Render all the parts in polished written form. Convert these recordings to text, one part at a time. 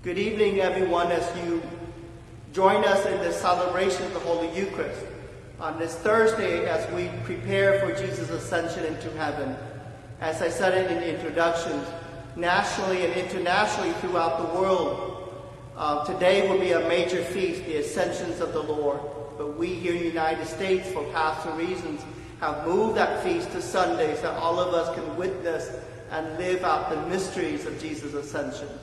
Good evening, everyone, as you join us in this celebration of the Holy Eucharist on this Thursday as we prepare for Jesus' ascension into heaven. As I said it in the introductions, nationally and internationally throughout the world, today will be a major feast, the Ascensions of the Lord. But we here in the United States, for pastoral reasons, have moved that feast to Sunday so that all of us can witness and live out the mysteries of Jesus' ascensions.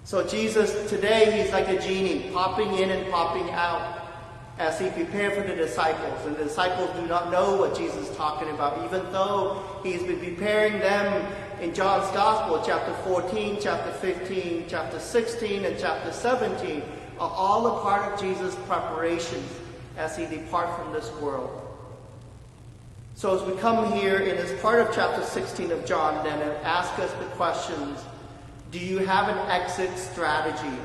So Jesus, today, he's like a genie, popping in and popping out as he prepared for the disciples. And the disciples do not know what Jesus is talking about, even though he's been preparing them in John's Gospel, chapter 14, chapter 15, chapter 16, and chapter 17, are all a part of Jesus' preparations as he departs from this world. So as we come here in this part of chapter 16 of John, then, and ask us the questions, do you have an exit strategy?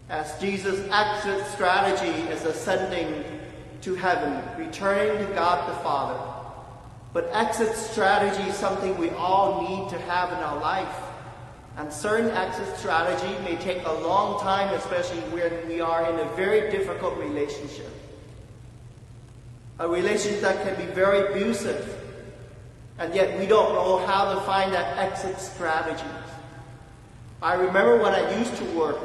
As Jesus' exit strategy is ascending to heaven, returning to God the Father. But exit strategy is something we all need to have in our life. And certain exit strategy may take a long time, especially when we are in a very difficult relationship. A relationship that can be very abusive. And yet we don't know how to find that exit strategy. I remember when I used to work,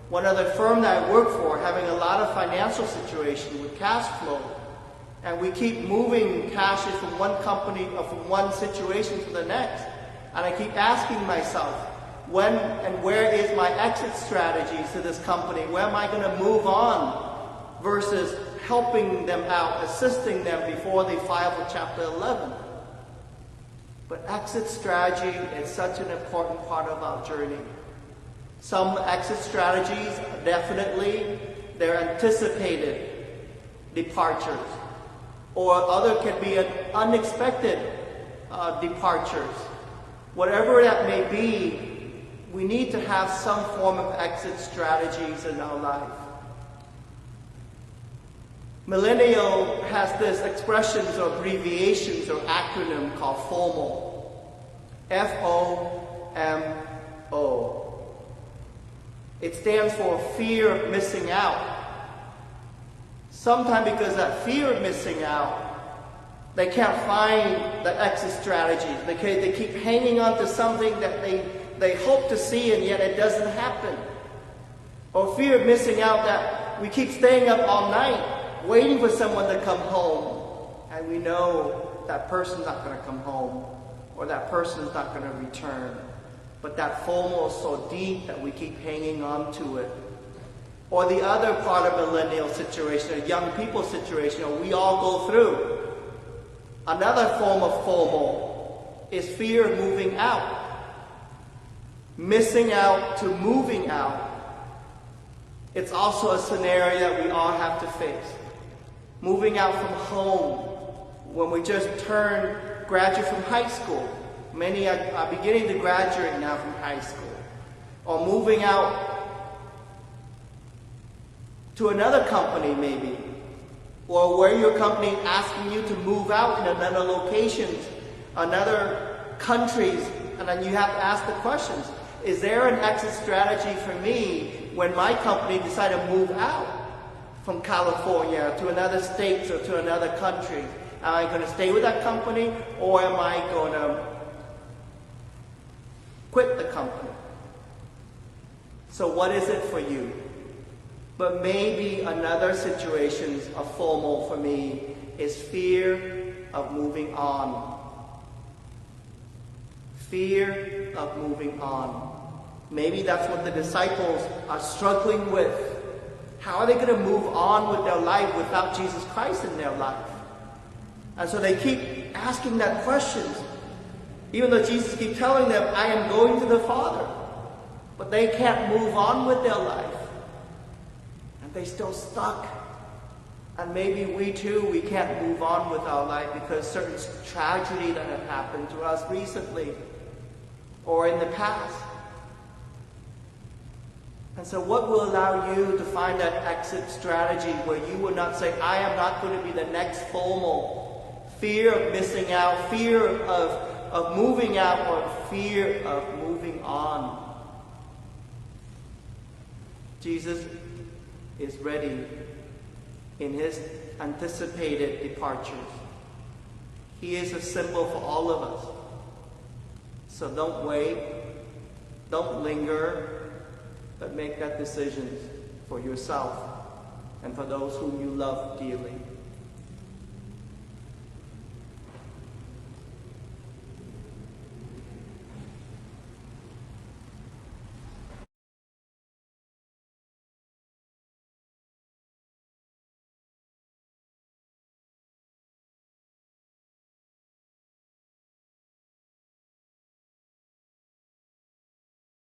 one other firm that I worked for, having a lot of financial situation with cash flow. And we keep moving cash from one company or from one situation to the next. And I keep asking myself, when and where is my exit strategy to this company? Where am I going to move on versus helping them out, assisting them before they file for Chapter 11? But exit strategy is such an important part of our journey. Some exit strategies, definitely, they're anticipated departures. Or other can be an unexpected departures. Whatever that may be, we need to have some form of exit strategies in our life. Millennial has this expressions or abbreviations or acronym called F.O.M.O. F.O.M.O. It stands for fear of missing out. Sometimes because that fear of missing out, they can't find the exit strategies. They keep hanging on to something that they hope to see and yet it doesn't happen. Or fear of missing out that we keep staying up all night waiting for someone to come home, and we know that person's not going to come home, or that person's not going to return. But that FOMO is so deep that we keep hanging on to it. Or the other part of millennial situation, a young people situation, we all go through. Another form of FOMO is fear of moving out. Missing out to moving out. It's also a scenario that we all have to face. Moving out from home when we just graduate from high school. Many are beginning to graduate now from high school. Or moving out to another company maybe. Or where your company asking you to move out in another locations, another countries, and then you have to ask the questions. Is there an exit strategy for me when my company decide to move out from California to another state or to another country? Am I going to stay with that company, or am I going to quit the company? So what is it for you? But maybe another situation of FOMO for me is fear of moving on. Fear of moving on. Maybe that's what the disciples are struggling with. How are they going to move on with their life without Jesus Christ in their life? And so they keep asking that question. Even though Jesus keeps telling them, I am going to the Father. But they can't move on with their life. And they're still stuck. And maybe we too, we can't move on with our life because certain tragedy that have happened to us recently or in the past. And so what will allow you to find that exit strategy where you will not say, I am not going to be the next FOMO. Fear of missing out, fear of of moving out or fear of moving on. Jesus is ready in his anticipated departures. He is a symbol for all of us. So don't wait, don't linger, but make that decision for yourself and for those whom you love dearly.